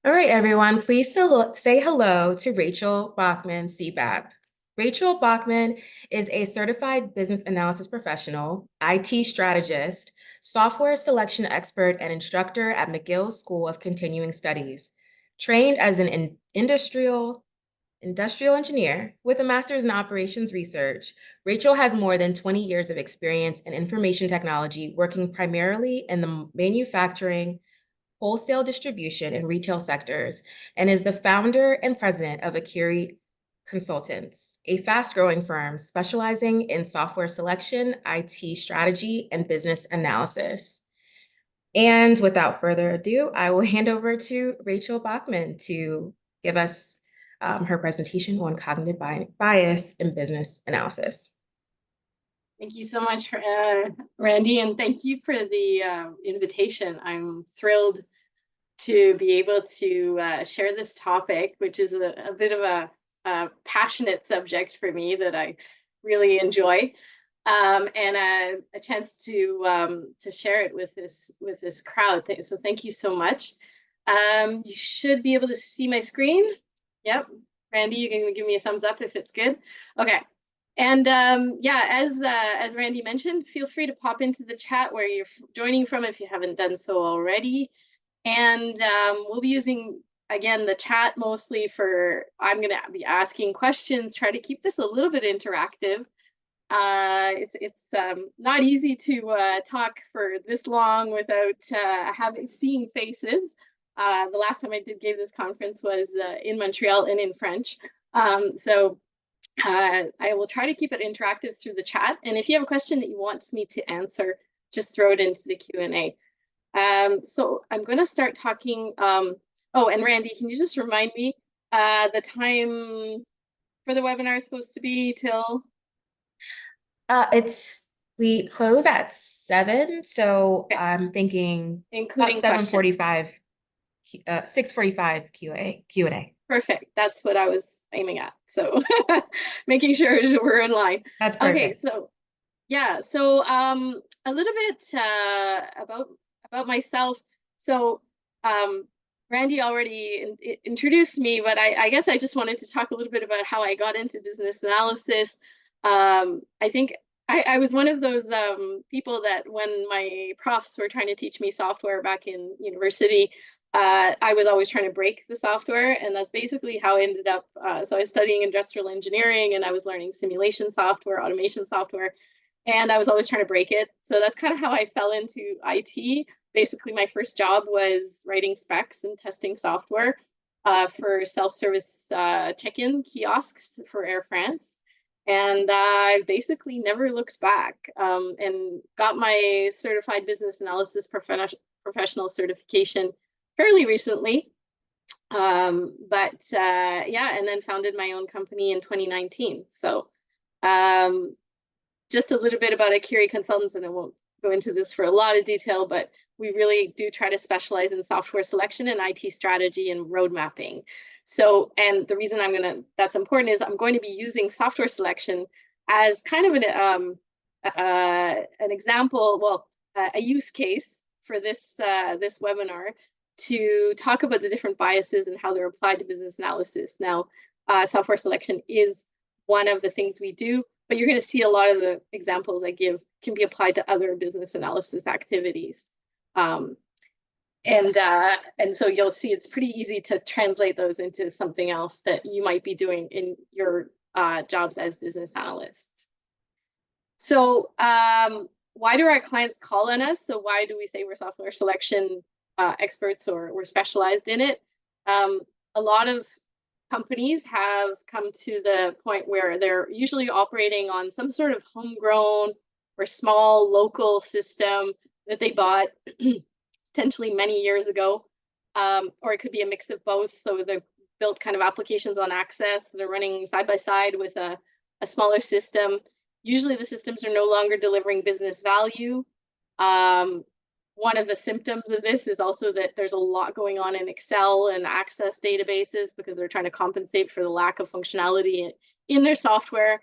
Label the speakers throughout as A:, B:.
A: All right, everyone, please say hello to Rachel Bachmann, CBAP. Rachel Bachmann is a certified business analysis professional, IT strategist, software selection expert, and instructor at McGill School of Continuing Studies. Trained as an industrial engineer with a master's in operations research, Rachel has more than 20 years of experience in information technology, working primarily in the manufacturing, wholesale distribution, and retail sectors, and is the founder and president of Akiri Consultants, a fast-growing firm specializing in software selection, IT strategy, and business analysis. And without further ado, I will hand over to Rachel Bachmann to give us her presentation on cognitive bias in business analysis.
B: Thank you so much, Randy, and thank you for the invitation. I'm thrilled to be able to share this topic, which is a bit of a passionate subject for me that I really enjoy, and a chance to share it with this crowd. So thank you so much. You should be able to see my screen. Yep, Randy, you can give me a thumbs up if it's good. Okay. And yeah, as Randy mentioned, feel free to pop into the chat where you're joining from if you haven't done so already. And we'll be using, again, the chat mostly I'm going to be asking questions, try to keep this a little bit interactive. It's not easy to talk for this long without seeing faces. The last time I gave this conference was in Montreal and in French. So I will try to keep it interactive through the chat. And if you have a question that you want me to answer, just throw it into the Q&A. So I'm going to start talking. Oh, and Randy, can you just remind me the time for the webinar is supposed to be till?
A: We close at 7, so
B: Okay.
A: I'm thinking
B: including
A: about 7:45, 6:45 Q&A.
B: Perfect. That's what I was aiming at. So making sure we're in line.
A: That's perfect.
B: Okay, so yeah, so a little bit about myself. So Randy already introduced me, but I guess I just wanted to talk a little bit about how I got into business analysis. I think I was one of those people that when my profs were trying to teach me software back in university, I was always trying to break the software, and that's basically how I ended up. So I was studying industrial engineering, and I was learning simulation software, automation software, and I was always trying to break it. So that's kind of how I fell into IT. Basically, my first job was writing specs and testing software for self-service check-in kiosks for Air France. And I basically never looked back and got my certified business analysis professional certification fairly recently. Yeah, and then founded my own company in 2019. So just a little bit about Akiri Consultants, and I won't go into this for a lot of detail, but we really do try to specialize in software selection and IT strategy and road mapping. So, and the reason that's important is I'm going to be using software selection as kind of an example, well, a use case for this webinar to talk about the different biases and how they're applied to business analysis. Now, software selection is one of the things we do, but you're going to see a lot of the examples I give can be applied to other business analysis activities. And so you'll see it's pretty easy to translate those into something else that you might be doing in your jobs as business analysts. So why do our clients call on us? So why do we say we're software selection experts or we're specialized in it? A lot of companies have come to the point where they're usually operating on some sort of homegrown or small local system that they bought potentially many years ago, or it could be a mix of both. So they've built kind of applications on Access. They're running side by side with a smaller system. Usually the systems are no longer delivering business value. One of the symptoms of this is also that there's a lot going on in Excel and Access databases because they're trying to compensate for the lack of functionality in their software.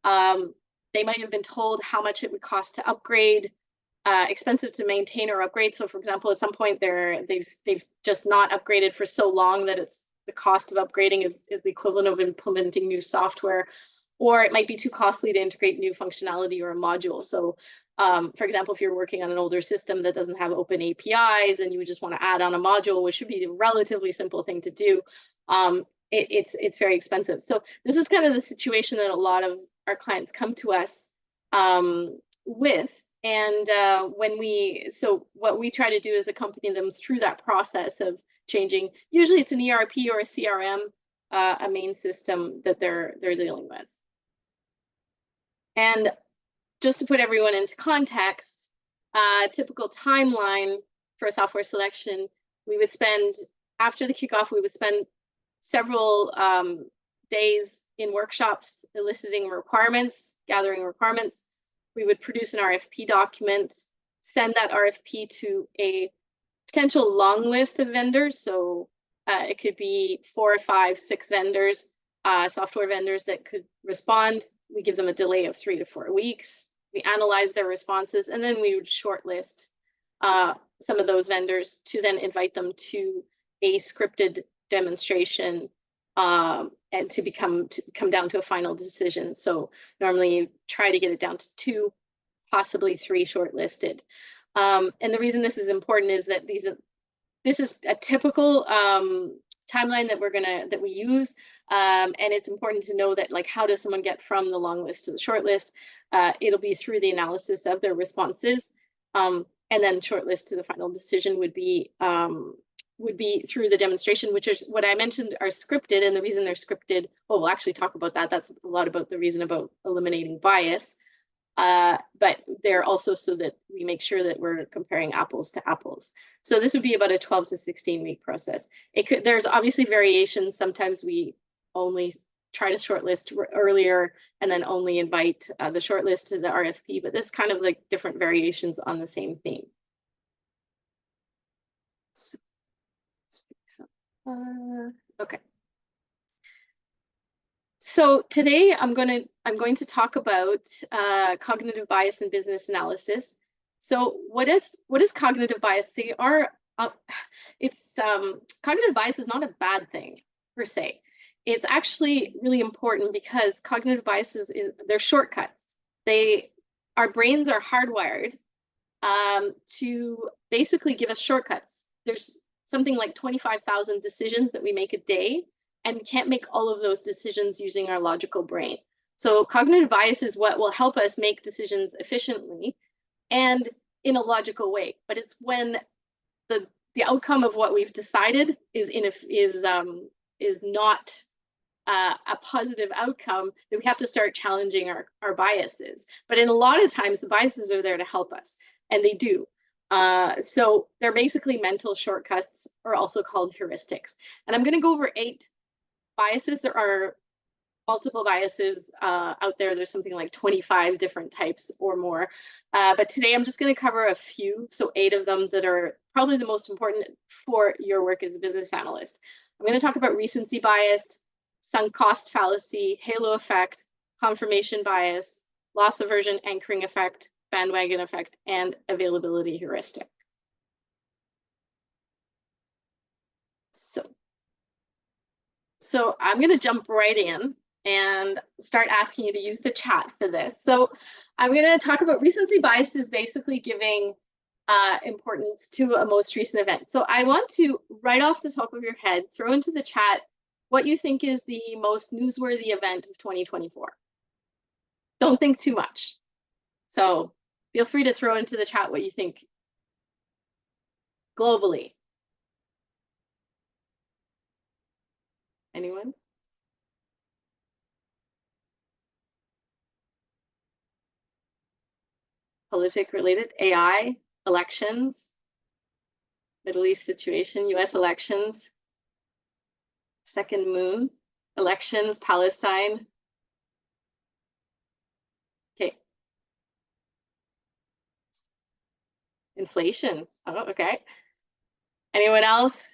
B: They might have been told how much it would cost to upgrade expensive to maintain or upgrade. So for example, at some point they've just not upgraded for so long that it's the cost of upgrading is the equivalent of implementing new software, or it might be too costly to integrate new functionality or a module. So for example, if you're working on an older system that doesn't have open APIs and you would just want to add on a module, which should be a relatively simple thing to do, it's very expensive. So this is kind of the situation that a lot of our clients come to us with. And so what we try to do is accompany them through that process of changing. Usually it's an ERP or a CRM, a main system that they're dealing with. And just to put everyone into context, typical timeline for a software selection, we would spend, after the kickoff, we would spend several days in workshops eliciting requirements, gathering requirements. We would produce an RFP document, send that RFP to a potential long list of vendors. So it could be 4, 5, 6 vendors, software vendors that could respond. We give them a delay of 3 to 4 weeks. We analyze their responses, and then we would shortlist some of those vendors to then invite them to a scripted demonstration and to come down to a final decision. So normally you try to get it down to 2, possibly 3 shortlisted. And the reason this is important is that this is a typical timeline that we use. And it's important to know that, like, how does someone get from the long list to the short list? It'll be through the analysis of their responses. And then shortlist to the final decision would be through the demonstration, which is what I mentioned are scripted. And the reason they're scripted, well, we'll actually talk about that. That's a lot about the reason about eliminating bias. But they're also so that we make sure that we're comparing apples to apples. So this would be about a 12 to 16 week process. There's obviously variations. Sometimes we only try to shortlist earlier and then only invite the shortlist to the RFP, but this kind of like different variations on the same theme. So, okay. So today I'm going to talk about cognitive bias in business analysis. So what is cognitive bias? Cognitive bias is not a bad thing per se. It's actually really important because cognitive biases they're shortcuts. Our brains are hardwired to basically give us shortcuts. There's something like 25,000 decisions that we make a day, and we can't make all of those decisions using our logical brain. So cognitive bias is what will help us make decisions efficiently and in a logical way. But it's when the outcome of what we've decided is not a positive outcome that we have to start challenging our biases. But in a lot of times, the biases are there to help us, and they do. So they're basically mental shortcuts, or also called heuristics. And I'm going to go over 8 biases. There are multiple biases out there. There's something like 25 different types or more. But today I'm just going to cover a few, so 8 of them that are probably the most important for your work as a business analyst. I'm going to talk about recency bias, sunk cost fallacy, halo effect, confirmation bias, loss aversion anchoring effect, bandwagon effect, and availability heuristic. So I'm going to jump right in and start asking you to use the chat for this. So I'm going to talk about recency bias is basically giving importance to a most recent event. So I want to, right off the top of your head, throw into the chat what you think is the most newsworthy event of 2024. Don't think too much. So feel free to throw into the chat what you think globally. Anyone? Politic related, AI, elections, Middle East situation, US elections, second moon, elections, Palestine. Okay. Inflation. Oh, okay. Anyone else?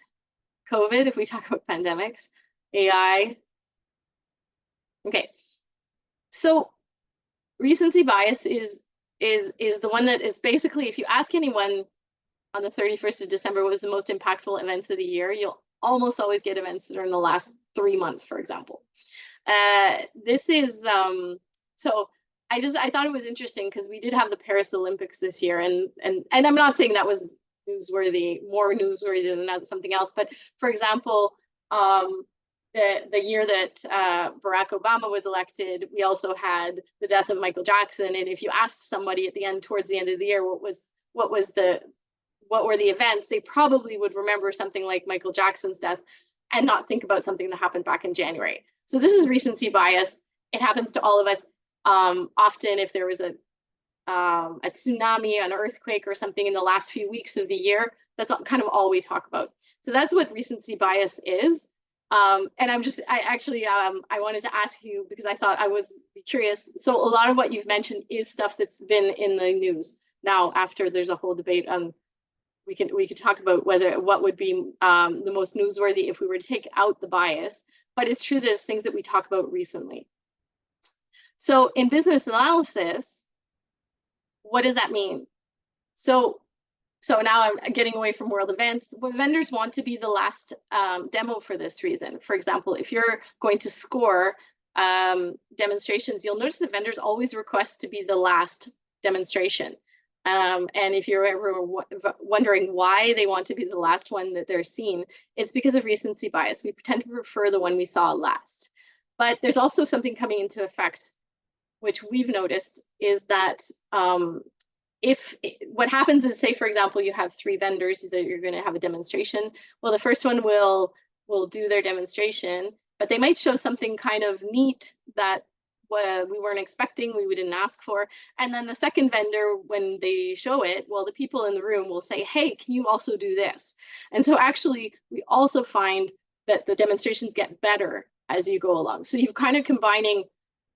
B: COVID, if we talk about pandemics, AI. Okay. So recency bias is is the one that is basically, if you ask anyone on the 31st of December what was the most impactful events of the year, you'll almost always get events that are in the last 3 months, for example. This is so I thought it was interesting because we did have the Paris Olympics this year, and I'm not saying that was more newsworthy than something else, but for example, the year that Barack Obama was elected, we also had the death of Michael Jackson. And if you asked somebody at the end, towards the end of the year, what were the events, they probably would remember something like Michael Jackson's death and not think about something that happened back in January. So this is recency bias. It happens to all of us. Often if there was a tsunami, an earthquake or something in the last few weeks of the year, that's kind of all we talk about. So that's what recency bias is. And I wanted to ask you, because I thought I was curious. So a lot of what you've mentioned is stuff that's been in the news. Now, after there's a whole debate on, we could talk about what would be the most newsworthy if we were to take out the bias. But it's true that it's things that we talk about recently. So in business analysis, what does that mean? So now I'm getting away from world events. Well, vendors want to be the last demo for this reason. For example, if you're going to score demonstrations, you'll notice that vendors always request to be the last demonstration. And if you're ever wondering why they want to be the last one that they're seen, it's because of recency bias. We tend to prefer the one we saw last. But there's also something coming into effect, which we've noticed, is that what happens is, say, for example, you have 3 vendors that you're going to have a demonstration. Well, the first one will do their demonstration, but they might show something kind of neat that we weren't expecting, we didn't ask for. And then the second vendor, when they show it, well, the people in the room will say, hey, can you also do this? And so actually, we also find that the demonstrations get better as you go along. So you're kind of combining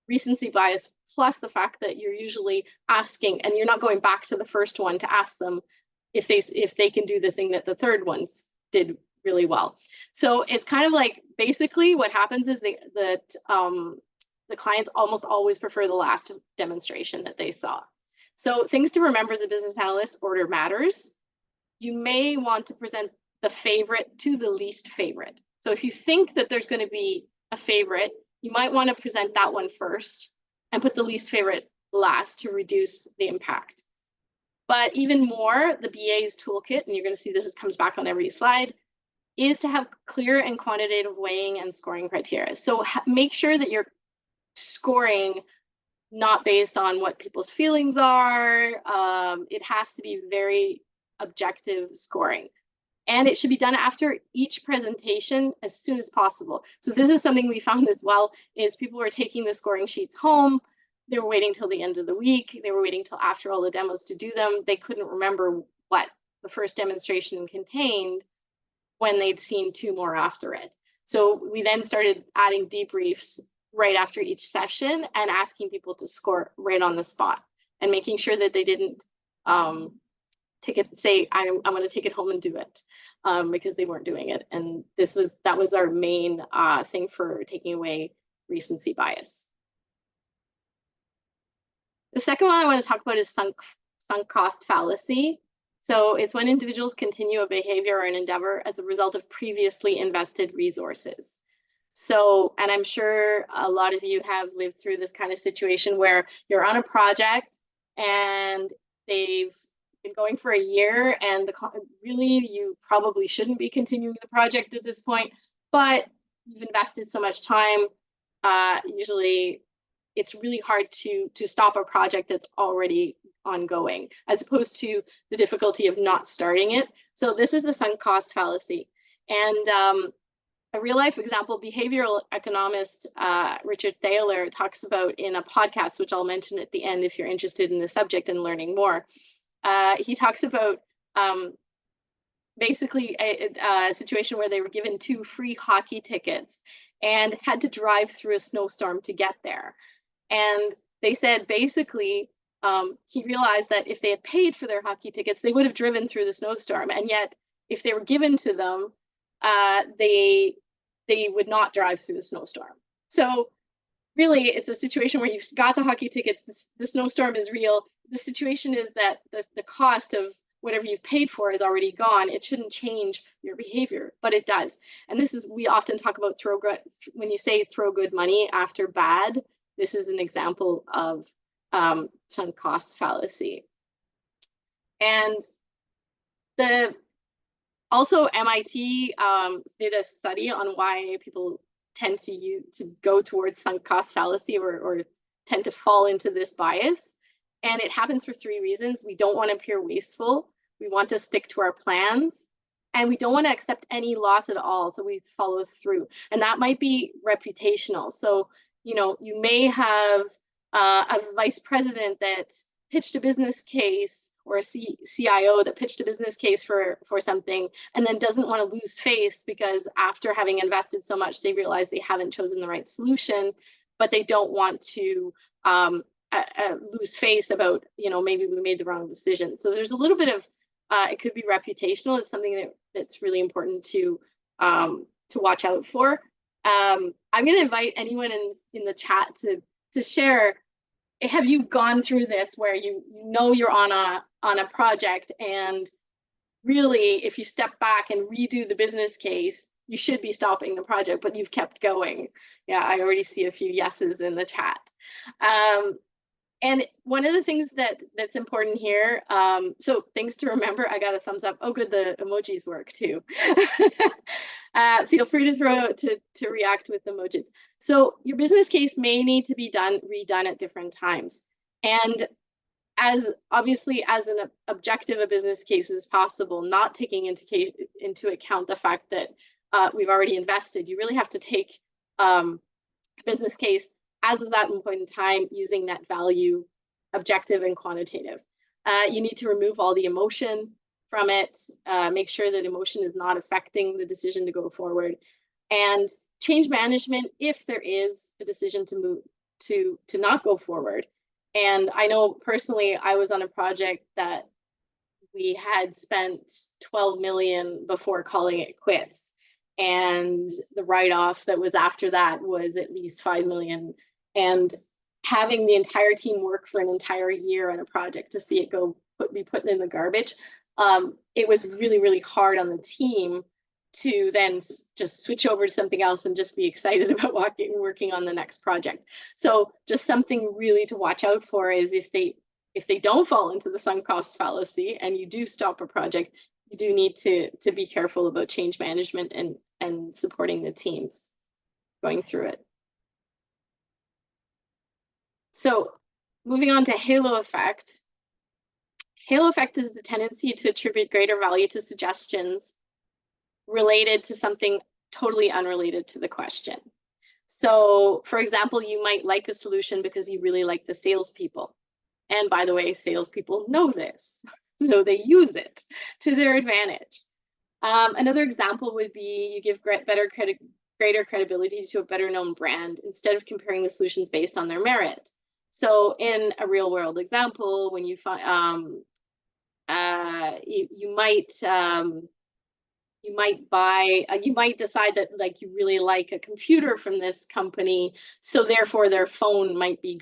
B: recency bias plus the fact that you're usually asking, and you're not going back to the first one to ask them if they can do the thing that the third ones did really well. So it's kind of like, basically what happens is the clients almost always prefer the last demonstration that they saw. So things to remember as a business analyst: order matters. You may want to present the favorite to the least favorite. So if you think that there's going to be a favorite, you might want to present that one first and put the least favorite last to reduce the impact. But even more, the BA's toolkit, and you're going to see this comes back on every slide, is to have clear and quantitative weighing and scoring criteria. So make sure that you're scoring not based on what people's feelings are. It has to be very objective scoring. And it should be done after each presentation as soon as possible. So this is something we found as well, is people were taking the scoring sheets home. They were waiting till the end of the week. They were waiting till after all the demos to do them. They couldn't remember what the first demonstration contained when they'd seen 2 more after it. So we then started adding debriefs right after each session and asking people to score right on the spot, and making sure that they didn't say, I'm going to take it home and do it, because they weren't doing it. And that was our main thing for taking away recency bias. The second one I want to talk about is sunk cost fallacy. So it's when individuals continue a behavior or an endeavor as a result of previously invested resources. So, and I'm sure a lot of you have lived through this kind of situation where you're on a project and they've been going for a year, and really you probably shouldn't be continuing the project at this point, but you've invested so much time. Usually it's really hard to stop a project that's already ongoing, as opposed to the difficulty of not starting it. So this is the sunk cost fallacy. And a real life example, behavioral economist Richard Thaler talks about in a podcast, which I'll mention at the end if you're interested in the subject and learning more. He talks about basically a situation where they were given 2 free hockey tickets and had to drive through a snowstorm to get there. And they said basically he realized that if they had paid for their hockey tickets, they would have driven through the snowstorm. And yet if they were given to them, they would not drive through the snowstorm. So really it's a situation where you've got the hockey tickets, the snowstorm is real. The situation is that the cost of whatever you've paid for is already gone. It shouldn't change your behavior, but it does. And this is, we often talk about when you say throw good money after bad, this is an example of sunk cost fallacy. And the also MIT did a study on why people tend to go towards sunk cost fallacy or tend to fall into this bias. And it happens for three reasons. We don't want to appear wasteful. We want to stick to our plans. And we don't want to accept any loss at all. So we follow through. And that might be reputational. So, you know, you may have a vice president that pitched a business case, or a CIO that pitched a business case for something and then doesn't want to lose face because after having invested so much, they realize they haven't chosen the right solution, but they don't want to lose face about, you know, maybe we made the wrong decision. So there's a little bit of, it could be reputational. It's something that's really important to watch out for. I'm going to invite anyone in the chat to share. Have you gone through this where you know you're on a project and really if you step back and redo the business case, you should be stopping the project, but you've kept going? Yeah, I already see a few yeses in the chat. And one of the things that's important here, so things to remember, I got a thumbs up. Oh, good, the emojis work too. Feel free to react with emojis. So your business case may need to be redone at different times. And as obviously as an objective a business case as possible, not taking into account the fact that we've already invested, you really have to take a business case as of that point in time using net value, objective and quantitative. You need to remove all the emotion from it, make sure that emotion is not affecting the decision to go forward, and change management if there is a decision to move to not go forward. And I know personally, I was on a project that we had spent 12 million before calling it quits. And the write-off that was after that was at least 5 million. And having the entire team work for an entire year on a project to see it be put in the garbage, it was really, really hard on the team to then just switch over to something else and just be excited about working on the next project. So just something really to watch out for is if they don't fall into the sunk cost fallacy and you do stop a project, you do need to be careful about change management and supporting the teams going through it. So moving on to halo effect. Halo effect is the tendency to attribute greater value to suggestions related to something totally unrelated to the question. So for example, you might like a solution because you really like the salespeople. And by the way, salespeople know this, so they use it to their advantage. Another example would be you give greater credibility to a better known brand instead of comparing the solutions based on their merit. So in a real world example, when you find you might decide that like you really like a computer from this company, so therefore their phone must be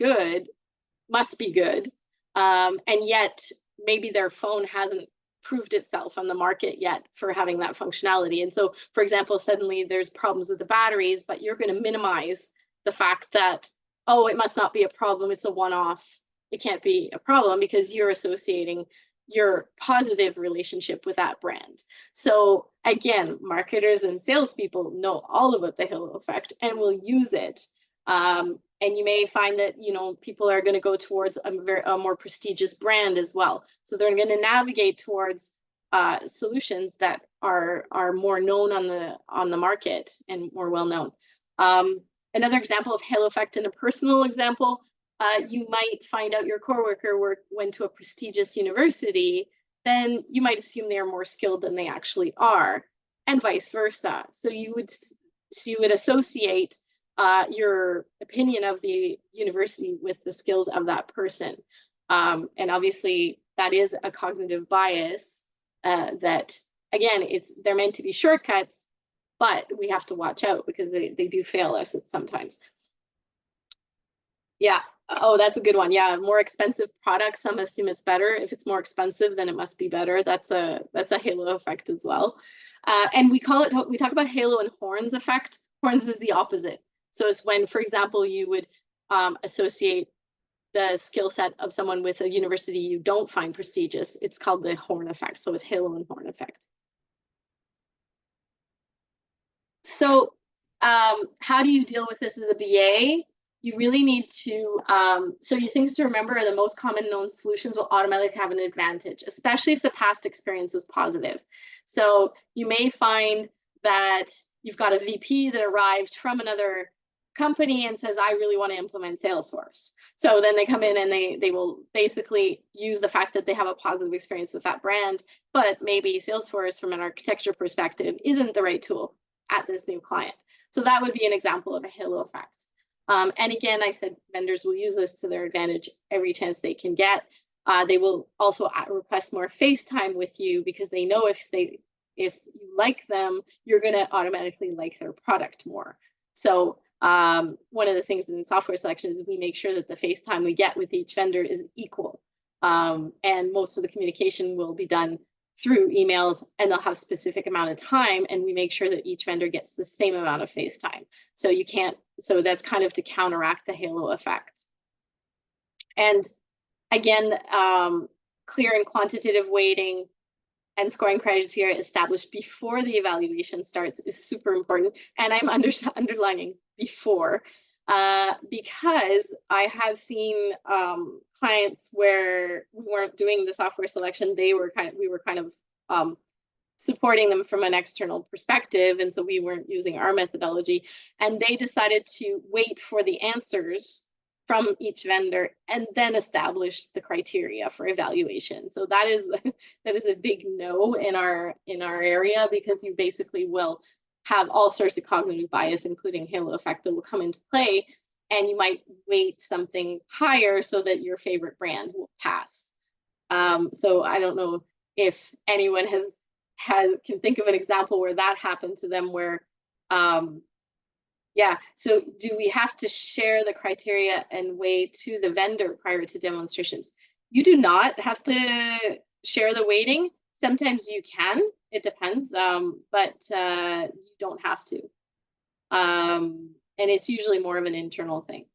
B: good, and yet maybe their phone hasn't proved itself on the market yet for having that functionality. And so, for example, suddenly there's problems with the batteries, but you're going to minimize the fact that, oh, it must not be a problem, it's a one-off, it can't be a problem, because you're associating your positive relationship with that brand. So again, marketers and salespeople know all about the halo effect and will use it. And you may find that, you know, people are going to go towards a more prestigious brand as well. So they're going to navigate towards solutions that are more known on the market and more well known. Another example of halo effect in a personal example, you might find out your coworker went to a prestigious university, then you might assume they are more skilled than they actually are, and vice versa. So you would associate your opinion of the university with the skills of that person. And obviously that is a cognitive bias that, again, they're meant to be shortcuts, but we have to watch out because they do fail us sometimes. Yeah. Oh, that's a good one. Yeah, more expensive products, some assume it's better. If it's more expensive, then it must be better. That's a halo effect as well. And we talk about halo and horns effect. Horns is the opposite. So it's when, for example, you would associate the skill set of someone with a university you don't find prestigious. It's called the horn effect. So it's halo and horn effect. So how do you deal with this as a BA? You really need to, so your things to remember are the most common known solutions will automatically have an advantage, especially if the past experience was positive. So you may find that you've got a VP that arrived from another company and says, I really want to implement Salesforce. So then they come in and they will basically use the fact that they have a positive experience with that brand, but maybe Salesforce from an architecture perspective isn't the right tool at this new client. So that would be an example of a halo effect. And again, I said vendors will use this to their advantage every chance they can get. They will also request more FaceTime with you because they know if you like them, you're going to automatically like their product more. So one of the things in software selection is we make sure that the FaceTime we get with each vendor is equal. And most of the communication will be done through emails, and they'll have specific amount of time, and we make sure that each vendor gets the same amount of FaceTime. So you can't, so that's kind of to counteract the halo effect. And again, clear and quantitative weighting and scoring criteria established before the evaluation starts is super important. And I'm underlining before, because I have seen clients where we weren't doing the software selection. We were kind of supporting them from an external perspective, and so we weren't using our methodology. And they decided to wait for the answers from each vendor and then establish the criteria for evaluation. So that is a big no in our area, because you basically will have all sorts of cognitive bias, including halo effect, that will come into play, and you might weight something higher so that your favorite brand will pass. So I don't know if anyone can think of an example where that happened to them, where yeah, so do we have to share the criteria and weigh to the vendor prior to demonstrations? You do not have to share the weighting. Sometimes you can, it depends, but you don't have to. And it's usually more of an internal thing.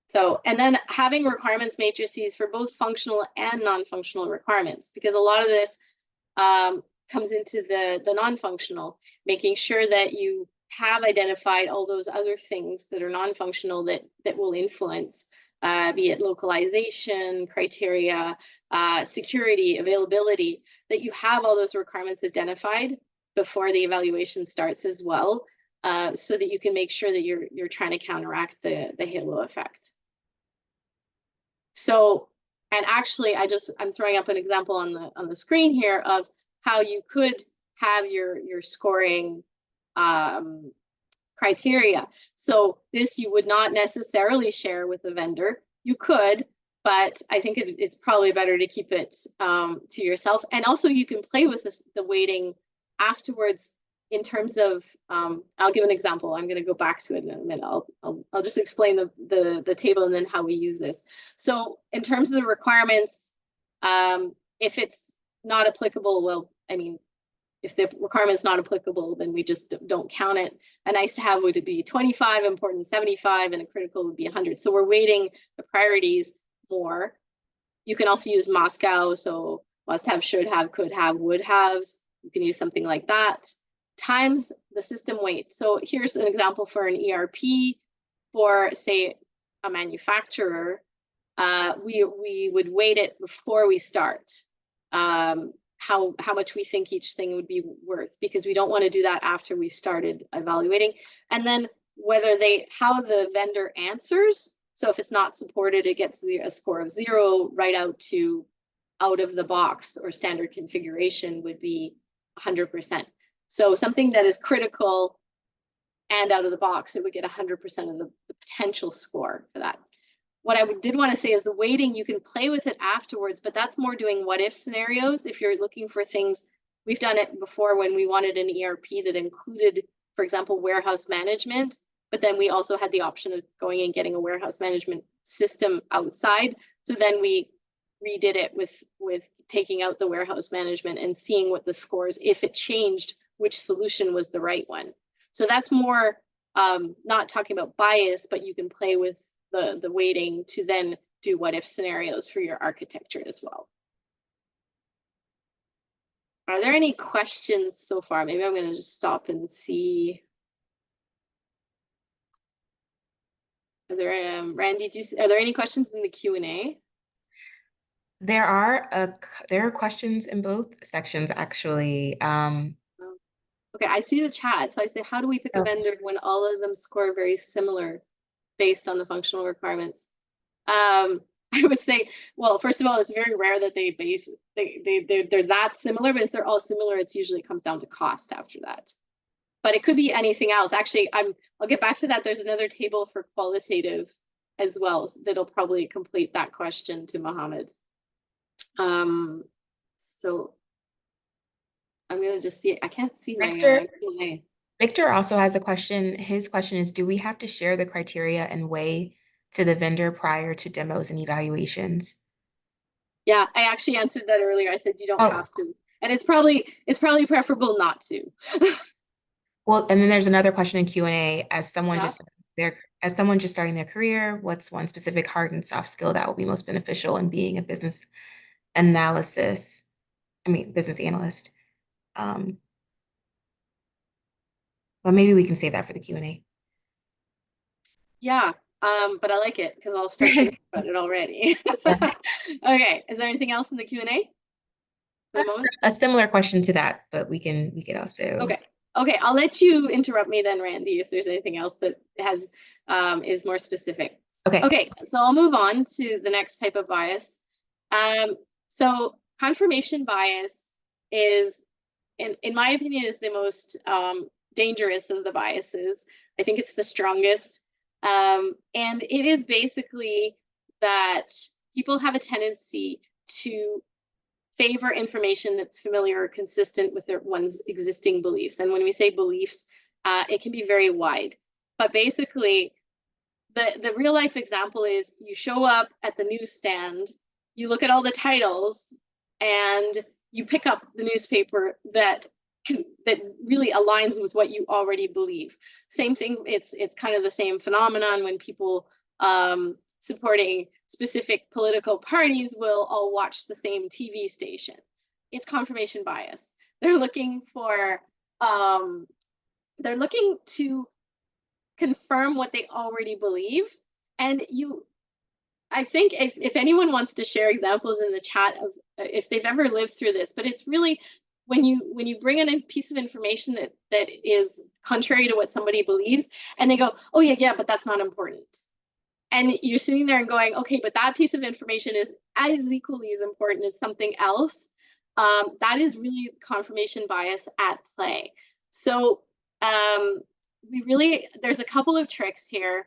B: So, and then having requirements matrices for both functional and non-functional requirements, because a lot of this comes into the non-functional, making sure that you have identified all those other things that are non-functional that will influence, be it localization, criteria, security, availability, that you have all those requirements identified before the evaluation starts as well, so that you can make sure that you're trying to counteract the halo effect. So, and actually, I'm throwing up an example on the screen here of how you could have your scoring criteria. So this you would not necessarily share with the vendor. You could, but I think it's probably better to keep it to yourself. And also you can play with the weighting afterwards in terms of, I'll give an example. I'm going to go back to it in a minute. I'll just explain the table and then how we use this. So in terms of the requirements, if it's not applicable, well, I mean, if the requirement is not applicable, then we just don't count it. A nice to have would be 25, important 75, and a critical would be 100. So we're weighting the priorities more. You can also use Moscow, so must have, should have, could have, would haves. You can use something like that. Times the system weight. So here's an example for an ERP for, say, a manufacturer. We would weight it before we start. How much we think each thing would be worth, because we don't want to do that after we've started evaluating. And then how the vendor answers. So if it's not supported, it gets a score of 0, right out of the box or standard configuration would be 100%. So something that is critical and out of the box, it would get 100% of the potential score for that. What I did want to say is the weighting, you can play with it afterwards, but that's more doing what if scenarios. If you're looking for things, we've done it before when we wanted an ERP that included, for example, warehouse management. but then we also had the option of going and getting a warehouse management system outside. So then we redid it with taking out the warehouse management and seeing what the scores, if it changed, which solution was the right one. So that's more not talking about bias, but you can play with the weighting to then do what if scenarios for your architecture as well. Are there any questions so far? Maybe I'm going to just stop and see. Are there, Randy, are there any questions in the Q&A?
A: There are questions in both sections, actually.
B: Okay, I see the chat. So I say, how do we pick a vendor when all of them score very similar based on the functional requirements? I would say, well, first of all, it's very rare that they're that similar, but if they're all similar, it usually comes down to cost after that. But it could be anything else. Actually, I'll get back to that. There's another table for qualitative as well that'll probably complete that question to Mohammed. So I'm gonna just see. I can't see my Q&A.
A: Victor also has a question. His question is, do we have to share the criteria and weigh to the vendor prior to demos and evaluations?
B: Yeah, I actually answered that earlier. I said you don't have to. And it's probably preferable not to.
A: Well, and then there's another question in Q&A. As someone just starting their career, what's one specific hard and soft skill that will be most beneficial in being a business analyst? But maybe we can save that for the Q&A.
B: Yeah, but I like it because I'll start thinking about it already. Okay, is there anything else in the Q&A?
A: A similar question to that, but we could also.
B: Okay, I'll let you interrupt me then, Randy, if there's anything else that has is more specific. Okay, so I'll move on to the next type of bias. So confirmation bias is, in my opinion, is the most dangerous of the biases. I think it's the strongest. And it is basically that people have a tendency to favor information that's familiar or consistent with one's existing beliefs. And when we say beliefs, it can be very wide. But basically, the real life example is you show up at the newsstand, you look at all the titles, and you pick up the newspaper that really aligns with what you already believe. Same thing, it's kind of the same phenomenon when people supporting specific political parties will all watch the same TV station. It's confirmation bias. They're looking to confirm what they already believe. And I think if anyone wants to share examples in the chat of if they've ever lived through this, but it's really when you bring in a piece of information that is contrary to what somebody believes, and they go, oh yeah, but that's not important. And you're sitting there and going, okay, but that piece of information is as equally as important as something else. That is really confirmation bias at play. So there's a couple of tricks here.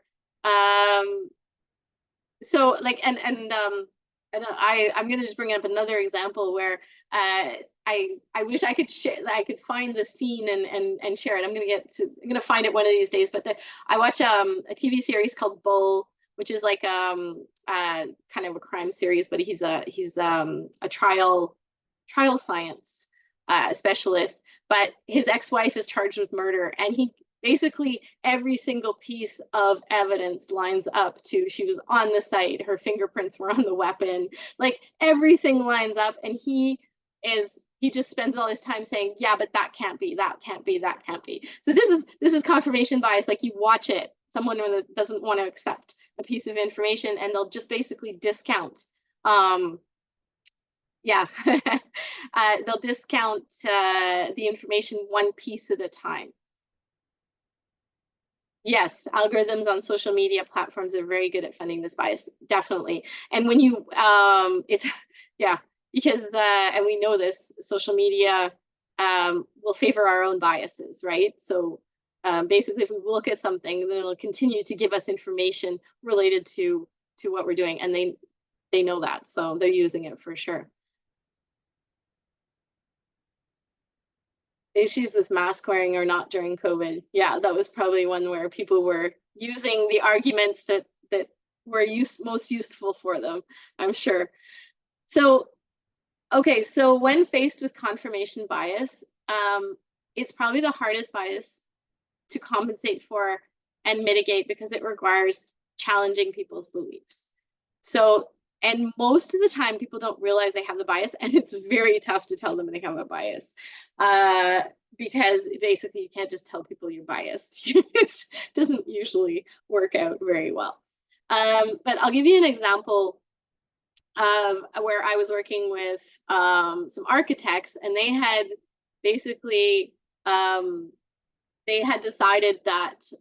B: So like, I'm going to just bring up another example where I wish I could find the scene and share it. I'm going to find it one of these days. But I watch a TV series called Bull, which is like kind of a crime series, but he's a trial science specialist. But his ex-wife is charged with murder, and he basically every single piece of evidence lines up to she was on the site, her fingerprints were on the weapon, like everything lines up, and he just spends all his time saying, yeah, but that can't be, that can't be, that can't be. So this is confirmation bias. Like you watch it, someone doesn't want to accept a piece of information and they'll just basically discount they'll discount the information one piece at a time. Yes, algorithms on social media platforms are very good at funding this bias, definitely. And when you, because, and we know this, social media will favor our own biases, right? So basically, if we look at something, then it'll continue to give us information related to what we're doing, and they know that, so they're using it for sure. issues with mask wearing or not during COVID. Yeah, that was probably one where people were using the arguments that were most useful for them, I'm sure. So, okay, so when faced with confirmation bias, it's probably the hardest bias to compensate for and mitigate because it requires challenging people's beliefs. So, and most of the time, people don't realize they have the bias, and it's very tough to tell them they have a bias because basically you can't just tell people you're biased. It doesn't usually work out very well. But I'll give you an example where I was working with some architects, and they had basically they had decided that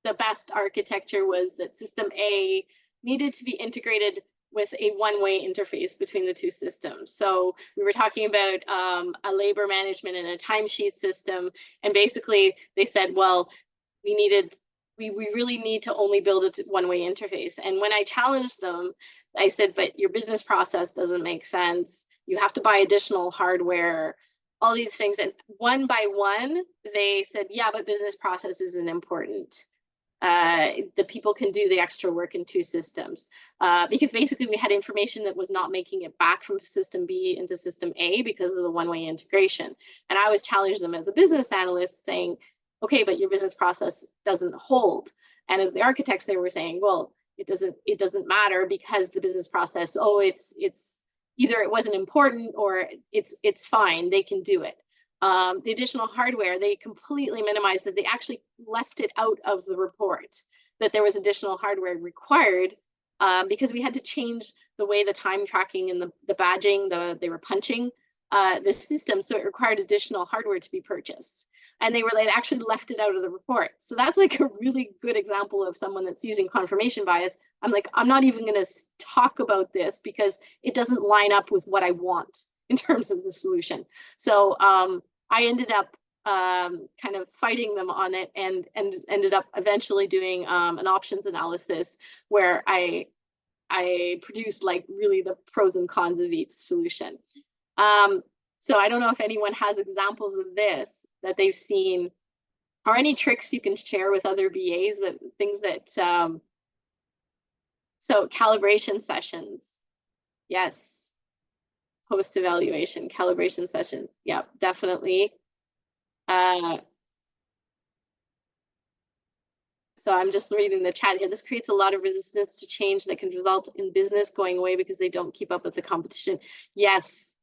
B: the best architecture was that system A needed to be integrated with a one-way interface between the two systems. So we were talking about a labor management and a timesheet system, and basically they said, well, we really need to only build a one-way interface. And when I challenged them, I said, but your business process doesn't make sense. You have to buy additional hardware, all these things. And one by one, they said, yeah, but business process isn't important. The people can do the extra work in two systems because basically we had information that was not making it back from system B into system A because of the one-way integration. And I was challenging them as a business analyst saying, okay, but your business process doesn't hold. And as the architects, they were saying, well, it doesn't matter because the business process, oh, it's either it wasn't important or it's fine, they can do it. The additional hardware, they completely minimized that. They actually left it out of the report that there was additional hardware required because we had to change the way the time tracking and the badging, they were punching the system. So it required additional hardware to be purchased. And they actually left it out of the report. So that's like a really good example of someone that's using confirmation bias. I'm like, I'm not even going to talk about this because it doesn't line up with what I want in terms of the solution. So I ended up kind of fighting them on it and ended up eventually doing an options analysis where I produced like really the pros and cons of each solution. So I don't know if anyone has examples of this that they've seen or any tricks you can share with other BAs, that things that, so calibration sessions. Yes. Post-evaluation, calibration session. Yeah, definitely. So I'm just reading the chat here. This creates a lot of resistance to change that can result in business going away because they don't keep up with the competition. Yes.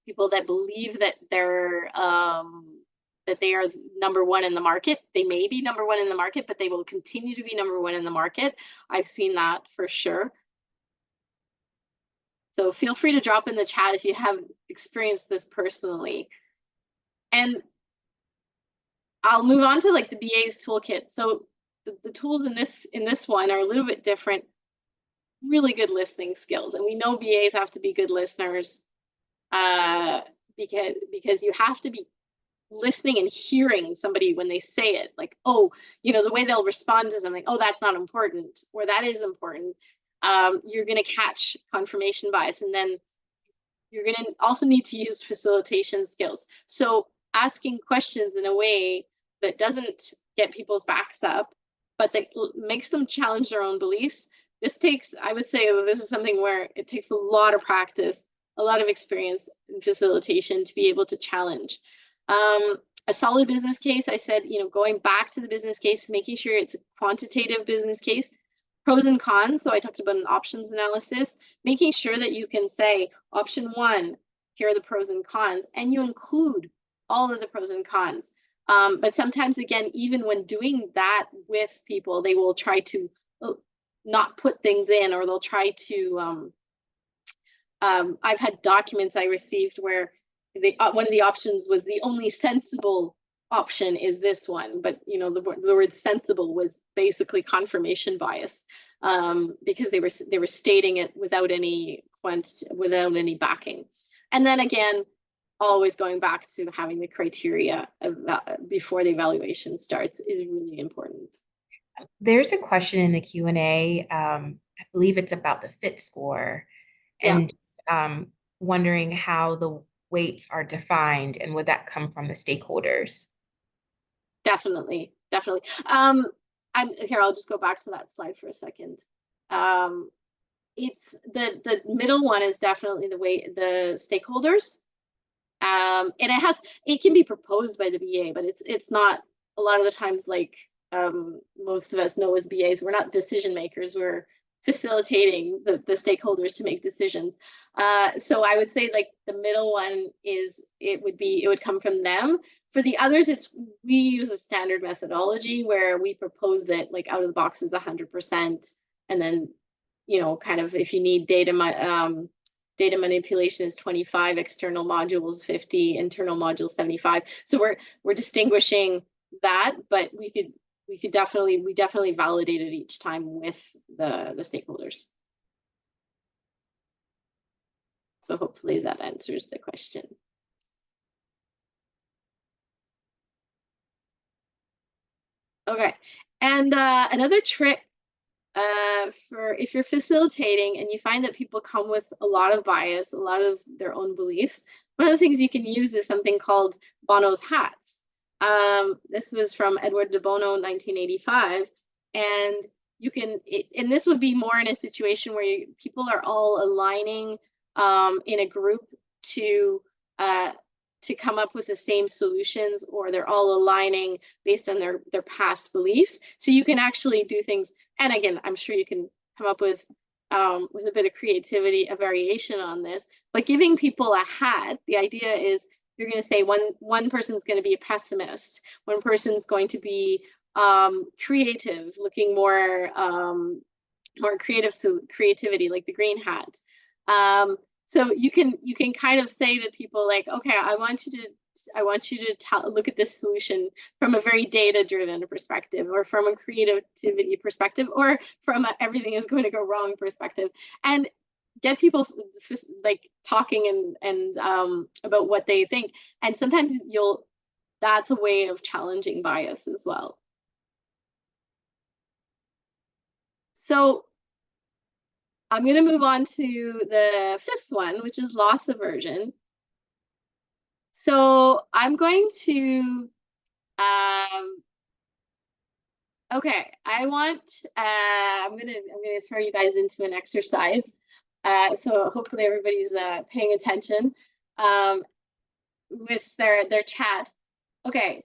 B: People that believe that that they are number one in the market. They may be number one in the market, but they will continue to be number one in the market. I've seen that for sure. So feel free to drop in the chat if you have experienced this personally. And I'll move on to like the BA's toolkit. So the tools in this one are a little bit different. Really good listening skills. And we know BAs have to be good listeners because you have to be listening and hearing somebody when they say it, like, oh, the way they'll respond to something, oh, that's not important, or that is important. You're going to catch confirmation bias, and then you're going to also need to use facilitation skills. So asking questions in a way that doesn't get people's backs up, but that makes them challenge their own beliefs. This takes, I would say, this is something where it takes a lot of practice, a lot of experience in facilitation to be able to challenge. A solid business case, I said, going back to the business case, making sure it's a quantitative business case, pros and cons. So I talked about an options analysis, making sure that you can say option one, here are the pros and cons, and you include all of the pros and cons. But sometimes, again, even when doing that with people, they will try to not put things in, or they'll try to, I've had documents I received where one of the options was the only sensible option is this one, but the word sensible was basically confirmation bias because they were stating it without any backing. And then again, always going back to having the criteria before the evaluation starts is really important.
A: There's a question in the Q&A. I believe it's about the FIT score,
B: Yeah.
A: and wondering how the weights are defined, and would that come from the stakeholders?
B: Definitely, definitely. I'll just go back to that slide for a second. It's the middle one is definitely the stakeholders. And it can be proposed by the BA, but it's not a lot of the times like most of us know as BAs, we're not decision makers. We're facilitating the stakeholders to make decisions. So I would say like the middle one it would come from them. For the others, we use a standard methodology where we propose that like out of the box is 100%, and then kind of if you need data manipulation is 25, external modules 50, internal modules 75. So we're distinguishing that, but we definitely validate it each time with the stakeholders. So hopefully that answers the question. Okay, and another trick for if you're facilitating and you find that people come with a lot of bias, a lot of their own beliefs, one of the things you can use is something called Bono's hats. This was from Edward de Bono, 1985, and and this would be more in a situation where people are all aligning in a group to come up with the same solutions, or they're all aligning based on their past beliefs. So you can actually do things, and again, I'm sure you can come up with a bit of creativity, a variation on this, but giving people a hat, the idea is you're going to say one person's going to be a pessimist, one person's going to be creative, looking more creativity, like the green hat. So you can kind of say to people like, okay, I want you to look at this solution from a very data-driven perspective, or from a creativity perspective, or from everything is going to go wrong perspective, and get people like talking and about what they think. And sometimes that's a way of challenging bias as well. So I'm going to move on to the fifth one, which is loss aversion. So I'm going to, okay, I'm gonna throw you guys into an exercise. So hopefully everybody's paying attention with their chat. Okay,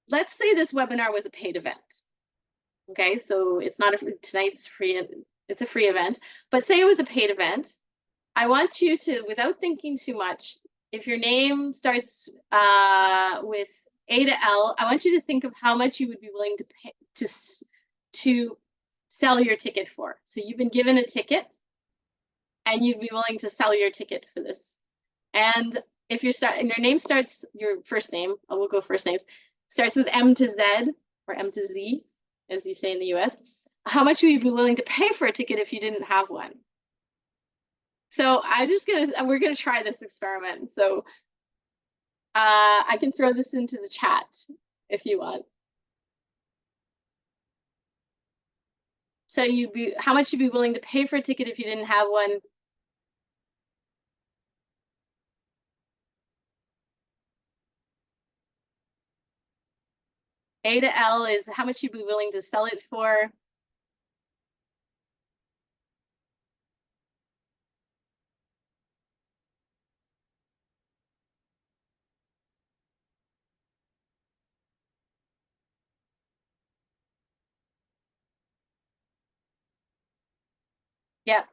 B: let's say this webinar was a paid event. Okay, so it's not tonight's free. It's a free event, but say it was a paid event. I want you to, without thinking too much, if your name starts with A to L, I want you to think of how much you would be willing to pay to sell your ticket for. So you've been given a ticket, and you'd be willing to sell your ticket for this. And if and your name starts, your first name, we'll go first names, starts with M to Z or M to Z, as you say in the US. How much would you be willing to pay for a ticket if you didn't have one? So we're gonna try this experiment. So I can throw this into the chat if you want. So how much you'd be willing to pay for a ticket if you didn't have one? A to L is how much you'd be willing to sell it for. Yep.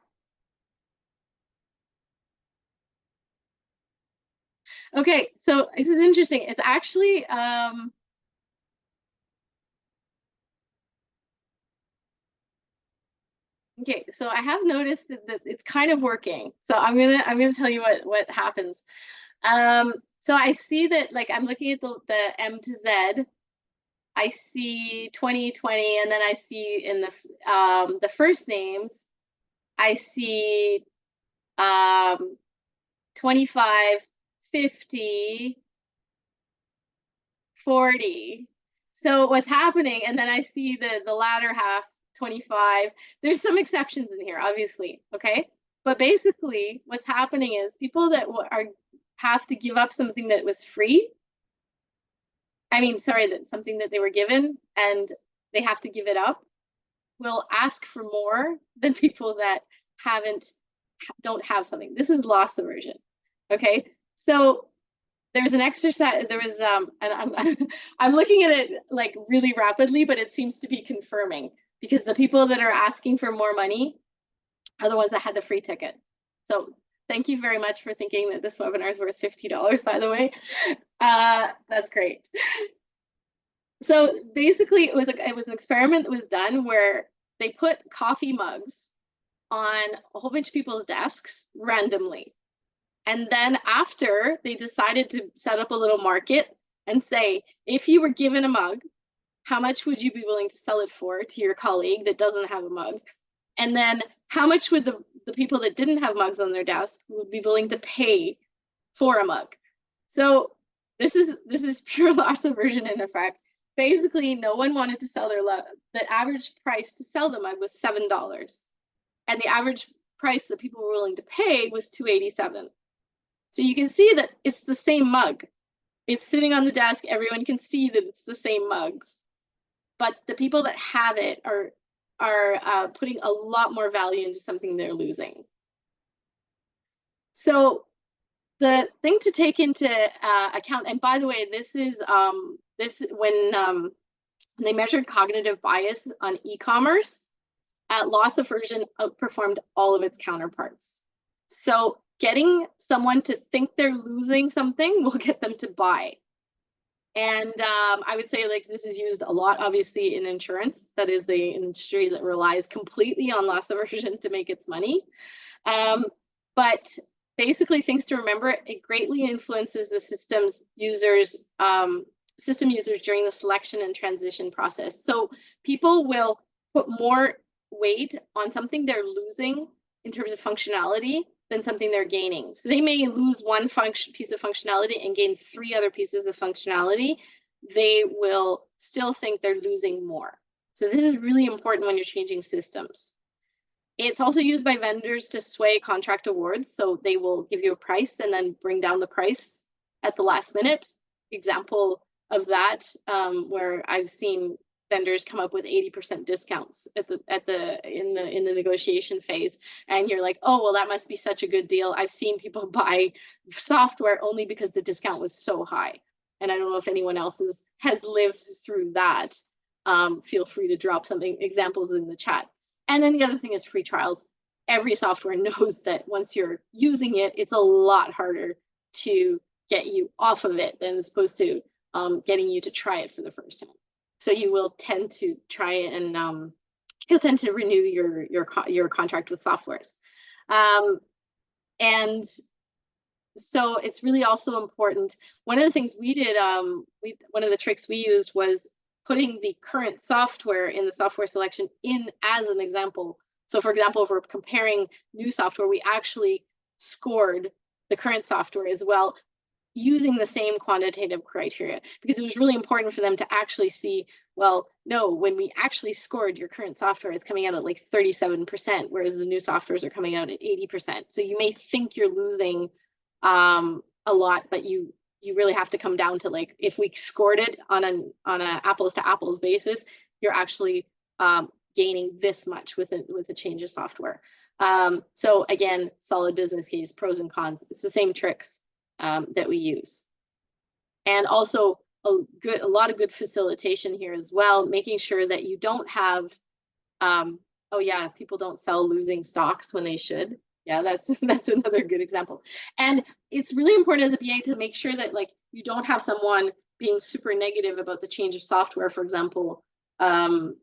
B: Okay, so this is interesting. It's actually okay, so I have noticed that it's kind of working. So I'm gonna tell you what happens. So I see that, like, I'm looking at the M to Z. I see 2020, and then I see in the first names, I see 25, 50, 40. So what's happening, and then I see the latter half, 25. There's some exceptions in here, obviously, okay? But basically, what's happening is people that are have to give up something that was free. I mean, sorry, that something that they were given and they have to give it up, will ask for more than people that don't have something. This is loss aversion. Okay. So there's an exercise, there was, and I'm looking at it like really rapidly, but it seems to be confirming because the people that are asking for more money are the ones that had the free ticket. So thank you very much for thinking that this webinar is worth $50, by the way. That's great. So basically it was an experiment that was done where they put coffee mugs on a whole bunch of people's desks randomly. And then after, they decided to set up a little market and say, if you were given a mug, how much would you be willing to sell it for to your colleague that doesn't have a mug? And then how much would the people that didn't have mugs on their desk would be willing to pay for a mug? So this is pure loss aversion in effect. Basically, no one wanted to sell the average price to sell the mug was $7. And the average price that people were willing to pay was $2.87. So you can see that it's the same mug. It's sitting on the desk. Everyone can see that it's the same mugs. But the people that have it are putting a lot more value into something they're losing. So the thing to take into account, and by the way, this is when they measured cognitive bias on e-commerce, loss aversion outperformed all of its counterparts. So getting someone to think they're losing something will get them to buy. And I would say like this is used a lot, obviously, in insurance. That is the industry that relies completely on loss aversion to make its money. But basically, things to remember, it greatly influences the system users during the selection and transition process. So people will put more weight on something they're losing in terms of functionality than something they're gaining. So they may lose one piece of functionality and gain 3 other pieces of functionality. They will still think they're losing more. So this is really important when you're changing systems. It's also used by vendors to sway contract awards. So they will give you a price and then bring down the price at the last minute. Example of that, where I've seen vendors come up with 80% discounts in the negotiation phase, and you're like, oh well, that must be such a good deal. I've seen people buy software only because the discount was so high, and I don't know if anyone else has lived through that. Feel free to drop something examples in the chat. And then the other thing is free trials. Every software knows that once you're using it, it's a lot harder to get you off of it than as opposed to getting you to try it for the first time. So you will tend to try and you'll tend to renew your contract with softwares. And so it's really also important. One of the things we did, one of the tricks we used was putting the current software in the software selection in as an example. So for example, if we're comparing new software, we actually scored the current software as well, using the same quantitative criteria, because it was really important for them to actually see, well, no, when we actually scored your current software, it's coming out at like 37%, whereas the new softwares are coming out at 80%. So you may think you're losing a lot, but you really have to come down to like, if we scored it on an apples to apples basis, you're actually gaining this much with a change of software. So again, solid business case, pros and cons. It's the same tricks that we use. And also a lot of good facilitation here as well, making sure that you don't have, oh yeah, people don't sell losing stocks when they should. Yeah, that's another good example. And it's really important as a BA to make sure that like you don't have someone being super negative about the change of software, for example. And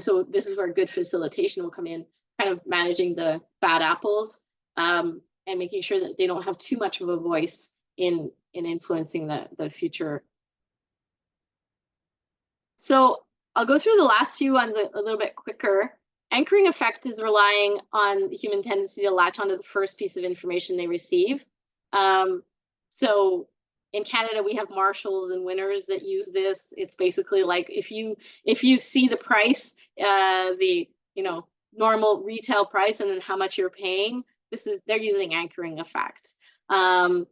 B: so this is where good facilitation will come in, kind of managing the bad apples and making sure that they don't have too much of a voice in influencing the future. So I'll go through the last few ones a little bit quicker. Anchoring effect is relying on the human tendency to latch onto the first piece of information they receive. So in Canada, we have marshals and winners that use this. It's basically like if you see the price, the normal retail price, and then how much you're paying, they're using anchoring effect. The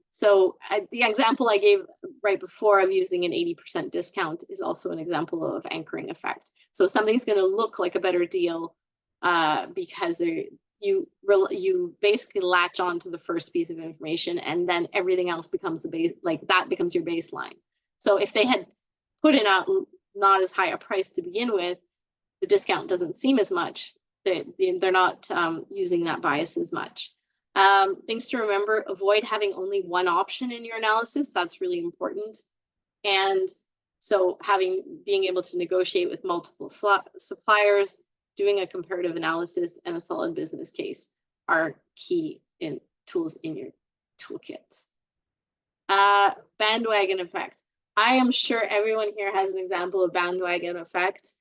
B: example I gave right before of using an 80% discount is also an example of anchoring effect. So something's going to look like a better deal because you basically latch on to the first piece of information, and then everything else becomes the base, like that becomes your baseline. So if they had put it out not as high a price to begin with, the discount doesn't seem as much. They're not using that bias as much. Things to remember: avoid having only one option in your analysis. That's really important. And so being able to negotiate with multiple suppliers, doing a comparative analysis, and a solid business case are key tools in your toolkit. Bandwagon effect. I am sure everyone here has an example of bandwagon effect.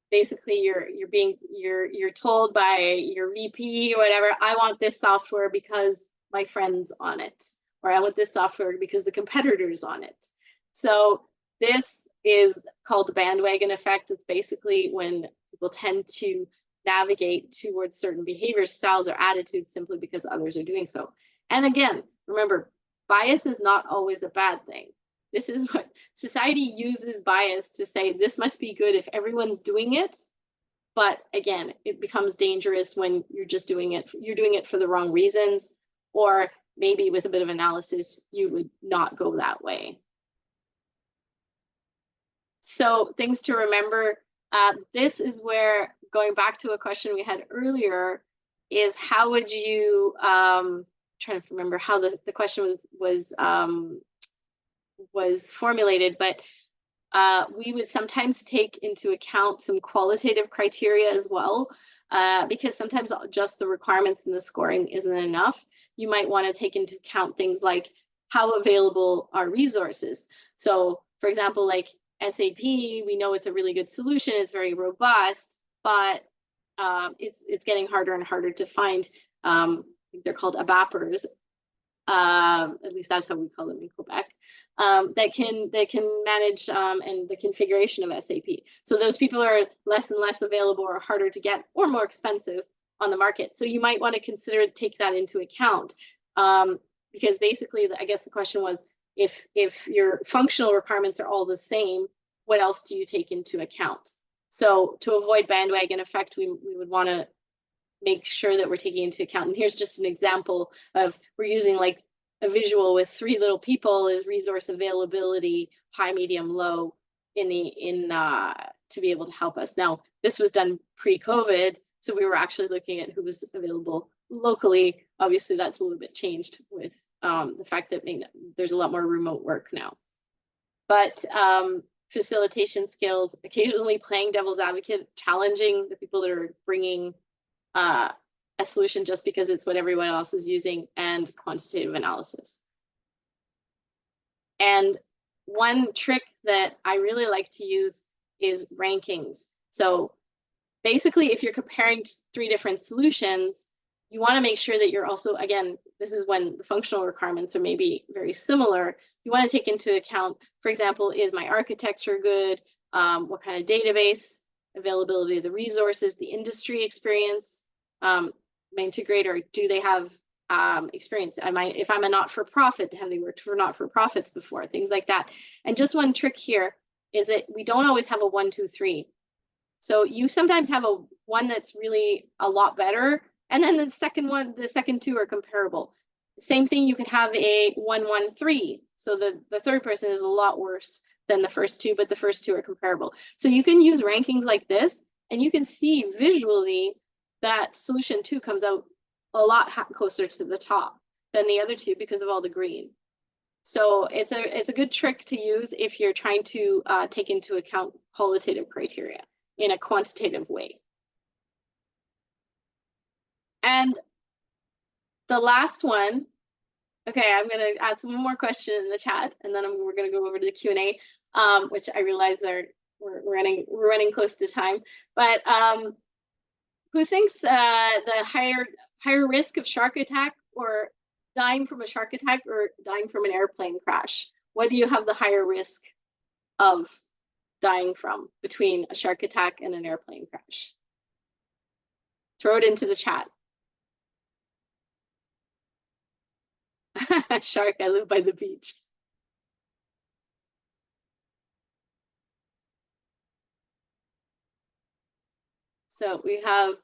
B: Basically, you're told by your VP or whatever, I want this software because my friend's on it, or I want this software because the competitor's on it. So this is called the bandwagon effect. It's basically when people tend to navigate towards certain behaviors, styles, or attitudes simply because others are doing so. And again, remember, bias is not always a bad thing. This is what society uses: bias to say this must be good if everyone's doing it. But again, it becomes dangerous when you're doing it for the wrong reasons, or maybe with a bit of analysis, you would not go that way. So things to remember, this is where, going back to a question we had earlier, is how would you, trying to remember how the question was formulated, but we would sometimes take into account some qualitative criteria as well, because sometimes just the requirements and the scoring isn't enough. You might want to take into account things like how available are resources. So for example, like SAP, we know it's a really good solution, it's very robust, but it's getting harder and harder to find. They're called ABAPers, at least that's how we call them in Quebec, that can manage and the configuration of SAP. So those people are less and less available, or harder to get, or more expensive on the market. So you might want to take that into account, because basically, I guess the question was, if your functional requirements are all the same, what else do you take into account? So to avoid bandwagon effect, we would want to make sure that we're taking into account. And here's just an example of, we're using like a visual with 3 little people is resource availability, high, medium, low, to be able to help us. Now, this was done pre-COVID, so we were actually looking at who was available locally. Obviously, that's a little bit changed with the fact that there's a lot more remote work now. But facilitation skills, occasionally playing devil's advocate, challenging the people that are bringing a solution just because it's what everyone else is using, and quantitative analysis. And one trick that I really like to use is rankings. So basically, if you're comparing 3 different solutions, you want to make sure that you're also, again, this is when the functional requirements are maybe very similar. You want to take into account, for example, is my architecture good? What kind of database, availability of the resources, the industry experience, my integrator, do they have experience? If I'm a not-for-profit, have they worked for not-for-profits before? Things like that. And just one trick here is that we don't always have a 1, 2, 3. So you sometimes have one that's really a lot better, and then the second 2 are comparable. Same thing, you could have a 1, 1, 3. So the third person is a lot worse than the first 2, but the first 2 are comparable. So you can use rankings like this, and you can see visually that solution 2 comes out a lot closer to the top than the other 2 because of all the green. So it's a good trick to use if you're trying to take into account qualitative criteria in a quantitative way. And the last one, okay, I'm going to ask one more question in the chat, and then we're going to go over to the Q&A, which I realize we're running close to time. But who thinks the higher risk of shark attack, or dying from a shark attack, or dying from an airplane crash? What do you have the higher risk of dying from between a shark attack and an airplane crash? Throw it into the chat. Shark, I live by the beach. So we have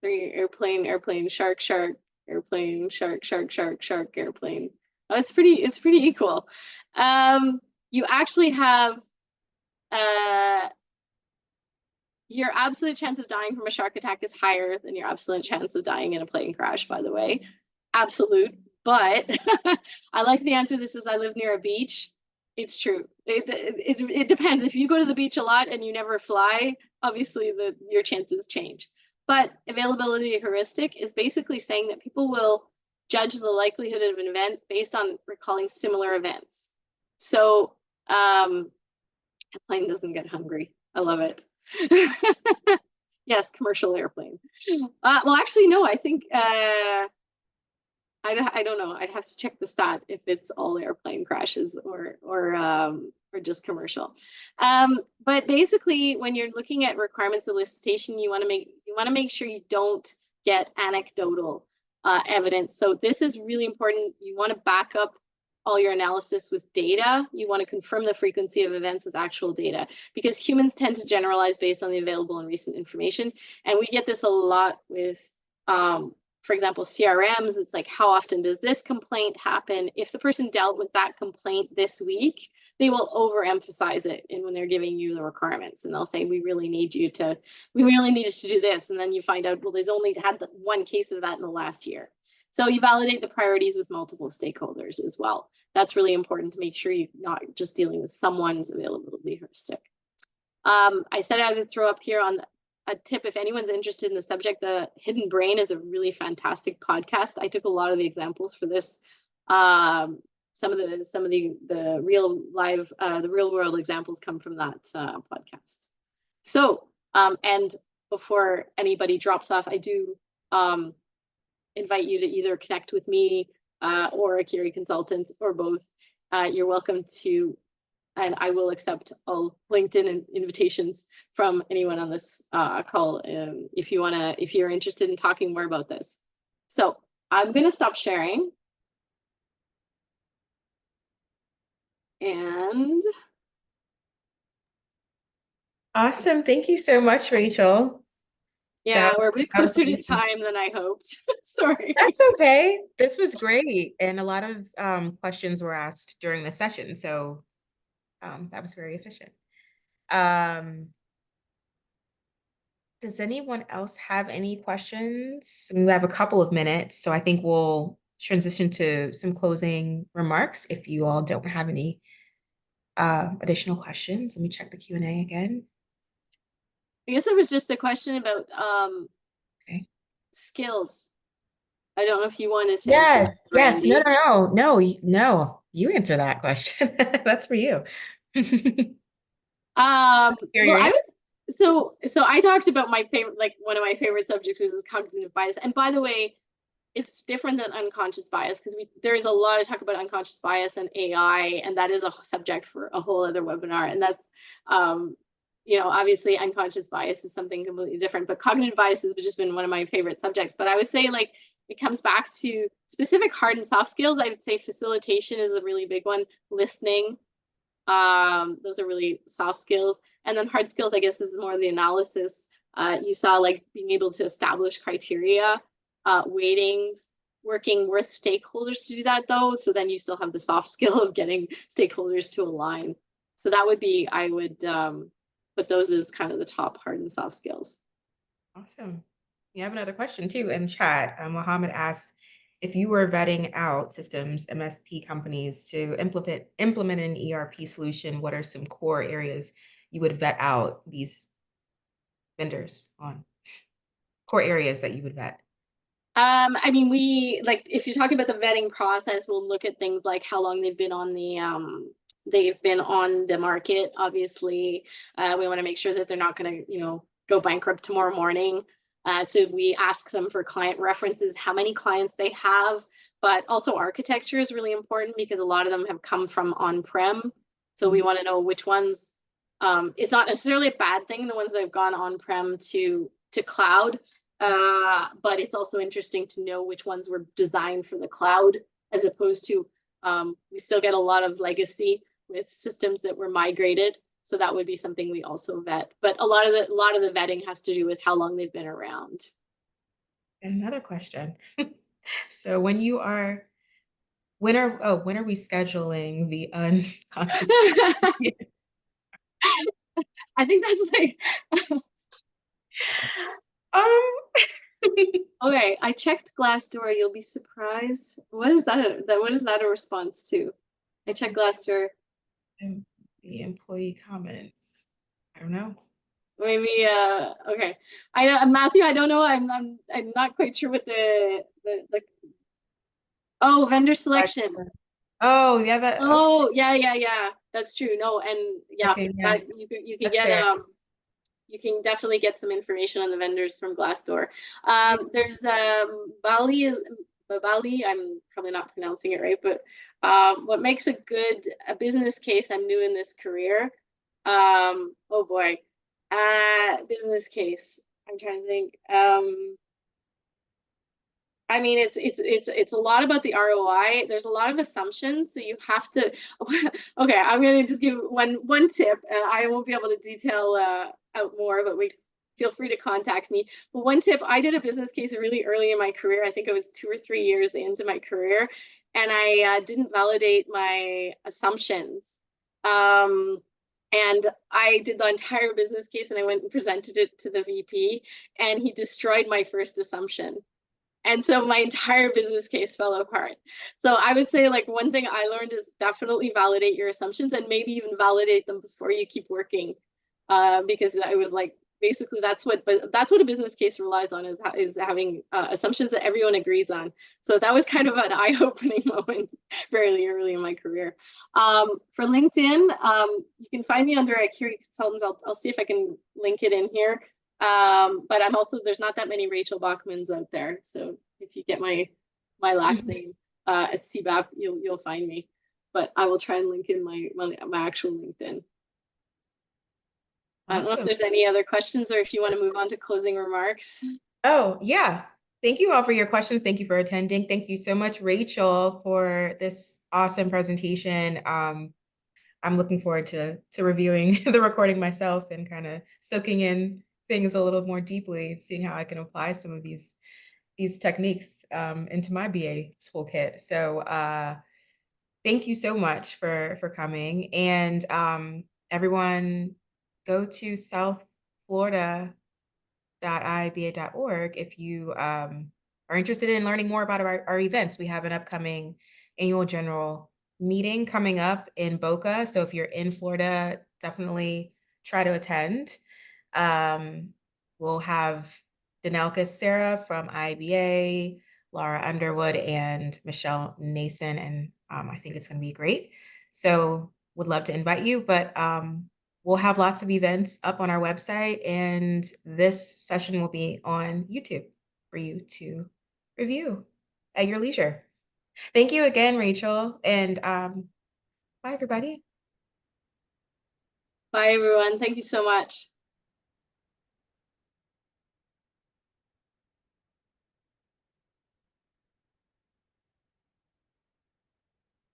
B: three: airplane, airplane, shark, shark, airplane, shark, shark, shark, shark, airplane. Oh, it's pretty equal. You actually have your absolute chance of dying from a shark attack is higher than your absolute chance of dying in a plane crash, by the way. Absolute. But I like the answer. This is, I live near a beach. It's true. It depends. If you go to the beach a lot and you never fly, obviously your chances change. But availability heuristic is basically saying that people will judge the likelihood of an event based on recalling similar events. So a plane doesn't get hungry. I love it. Yes, commercial airplane. Well, actually, no, I think I don't know. I'd have to check the stat if it's all airplane crashes or just commercial. But basically, when you're looking at requirements elicitation, you want to make sure you don't get anecdotal evidence. So this is really important. You want to back up all your analysis with data. You want to confirm the frequency of events with actual data, because humans tend to generalize based on the available and recent information. And we get this a lot with, for example, CRMs. It's like, how often does this complaint happen? If the person dealt with that complaint this week, they will overemphasize it when they're giving you the requirements, and they'll say, we really need you to do this. And then you find out, well, there's only had one case of that in the last year. So you validate the priorities with multiple stakeholders as well. That's really important to make sure you're not just dealing with someone's availability heuristic. I said I would throw up here on a tip if anyone's interested in the subject. The Hidden Brain is a really fantastic podcast. I took a lot of the examples for this. Some of the real world examples come from that podcast. So and before anybody drops off, I do invite you to either connect with me or a Curie consultant, or both. You're welcome to, and I will accept all LinkedIn invitations from anyone on this call if you're interested in talking more about this. So I'm going to stop sharing. And
A: Awesome. Thank you so much, Rachel.
B: yeah, we're a bit closer to
A: amazing.
B: time than I hoped. Sorry.
A: That's okay. This was great. And a lot of questions were asked during the session. So that was very efficient. Does anyone else have any questions? We have a couple of minutes, so I think we'll transition to some closing remarks if you all don't have any additional questions. Let me check the Q&A again.
B: I guess it was just the question about
A: Okay.
B: skills. I don't know if you wanted to answer that,
A: Yes.
B: Randy.
A: No, you answer that question. That's for you.
B: Well,
A: Your
B: so I talked about my favorite, like one of my favorite subjects was cognitive bias. And by the way, it's different than unconscious bias, because there's a lot of talk about unconscious bias and AI, and that is a subject for a whole other webinar. And that's, obviously unconscious bias is something completely different, but cognitive bias has just been one of my favorite subjects. But I would say, like, it comes back to specific hard and soft skills. I would say facilitation is a really big one. Listening, those are really soft skills. And then hard skills, I guess, is more the analysis. You saw, like, being able to establish criteria, weightings, working with stakeholders to do that, though. So then you still have the soft skill of getting stakeholders to align. So that would be, I would put those as kind of the top hard and soft skills.
A: Awesome. You have another question too in chat. Mohammed asked, if you were vetting out systems, MSP companies to implement an ERP solution, what are some core areas you would vet out these vendors on? Core areas that you would vet?
B: I mean, if you're talking about the vetting process, we'll look at things like how long they've been on the market. Obviously, we want to make sure that they're not going to, go bankrupt tomorrow morning. So we ask them for client references, how many clients they have, but also architecture is really important, because a lot of them have come from on-prem. So we want to know which ones. It's not necessarily a bad thing, the ones that have gone on-prem to cloud. But it's also interesting to know which ones were designed for the cloud, as opposed to we still get a lot of legacy with systems that were migrated. So that would be something we also vet. But a lot of the vetting has to do with how long they've been around.
A: Another question. So when are we scheduling the unconscious bias?
B: I think that's like
A: Um,
B: okay. I checked Glassdoor. You'll be surprised. What is that? What is that a response to? I checked Glassdoor.
A: the employee comments. I don't know.
B: Maybe okay. I Matthew, I don't know. I'm not quite sure what the oh, vendor selection.
A: Oh, yeah, that okay.
B: Oh, yeah. That's true. No, and yeah,
A: Okay, yeah,
B: that you can
A: that's
B: get
A: fair.
B: you can definitely get some information on the vendors from Glassdoor. There's Bali. I'm probably not pronouncing it right, but what makes a business case? I'm new in this career. Oh boy, business case. I'm trying to think. I mean, it's a lot about the ROI. There's a lot of assumptions, so you have to. Okay, I'm going to just give one tip, and I won't be able to detail out more, but we feel free to contact me. But one tip, I did a business case really early in my career. I think it was 2 or 3 years into my career, and I didn't validate my assumptions. Um, and I did the entire business case, and I went and presented it to the VP, and he destroyed my first assumption. And so my entire business case fell apart. So I would say like one thing I learned is definitely validate your assumptions and maybe even validate them before you keep working. Because I was like, basically that's what a business case relies on is having assumptions that everyone agrees on. So that was kind of an eye-opening moment fairly early in my career. For LinkedIn, you can find me under Curie Consultants. I'll see if I can link it in here. But I'm also there's not that many Rachel Bachmans out there. So if you get my last
A: Mhm.
B: name CBAP, you'll find me. But I will try and link in my actual LinkedIn. I don't know if
A: Awesome.
B: there's any other questions or if you want to move on to closing remarks.
A: Oh, yeah. Thank you all for your questions. Thank you for attending. Thank you so much, Rachel, for this awesome presentation. I'm looking forward to reviewing the recording myself and kind of soaking in things a little more deeply and seeing how I can apply some of these techniques into my BA toolkit. So thank you so much for coming. And everyone, go to southflorida.iba.org if you are interested in learning more about our events. We have an upcoming annual general meeting coming up in Boca. So if you're in Florida, definitely try to attend. We'll have Danelka Sarah from IBA, Laura Underwood, and Michelle Nason, and I think it's going to be great. So would love to invite you, but we'll have lots of events up on our website, and this session will be on YouTube for you to review at your leisure. Thank you again, Rachel, and bye, everybody.
B: Bye everyone. Thank you so much.